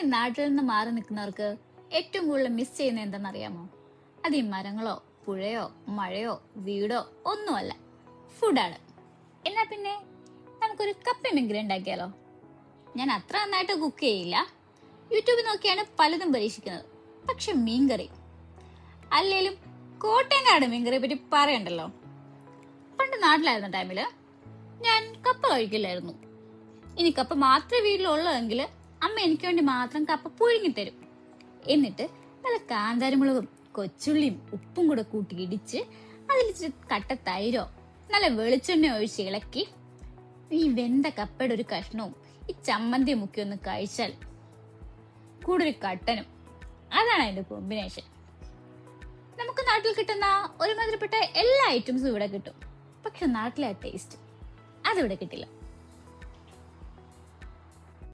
ഈ നാട്ടിൽ നിന്ന് മാറി നിൽക്കുന്നവർക്ക് ഏറ്റവും കൂടുതൽ മിസ് ചെയ്യുന്നത് എന്താണെന്നറിയാമോ? അത് ഈ മരങ്ങളോ പുഴയോ മഴയോ വീടോ ഒന്നുമല്ല, ഫുഡാണ്. എന്നാ പിന്നെ നമുക്കൊരു കപ്പ മീൻകറി ഉണ്ടാക്കിയാലോ? ഞാൻ അത്ര നന്നായിട്ട് കുക്ക് ചെയ്യില്ല, യൂട്യൂബിൽ നോക്കിയാണ് പലതും പരീക്ഷിക്കുന്നത്. പക്ഷെ മീൻകറി അല്ലേലും കോട്ടയംകാട് മീൻകറിയെ പറ്റി പറയണ്ടല്ലോ. പണ്ട് നാട്ടിലായിരുന്ന ടൈമില് ഞാൻ കപ്പ കഴിക്കില്ലായിരുന്നു. ഇനി കപ്പ മാത്രമേ വീട്ടിലുള്ളതെങ്കിൽ അമ്മ എനിക്ക് വേണ്ടി മാത്രം കപ്പ പുഴുങ്ങിത്തരും. എന്നിട്ട് നല്ല കാന്താരിമുളകും കൊച്ചുള്ളിയും ഉപ്പും കൂടെ കൂട്ടി ഇടിച്ച് അതിൽ കട്ട തൈരോ നല്ല വെളിച്ചെണ്ണ ഒഴിച്ച് ഇളക്കി ഈ വെന്ത കപ്പയുടെ ഒരു കഷ്ണവും ഈ ചമ്മന്തി മുക്കി ഒന്ന് കഴിച്ചാൽ കൂടെ ഒരു കട്ടനും, അതാണ് അതിന്റെ കോമ്പിനേഷൻ. നമുക്ക് നാട്ടിൽ കിട്ടുന്ന ഒരുമാതിരിപ്പെട്ട എല്ലാ ഐറ്റംസും ഇവിടെ കിട്ടും. പക്ഷെ നാട്ടിലെ ടേസ്റ്റ് അതിവിടെ കിട്ടില്ല.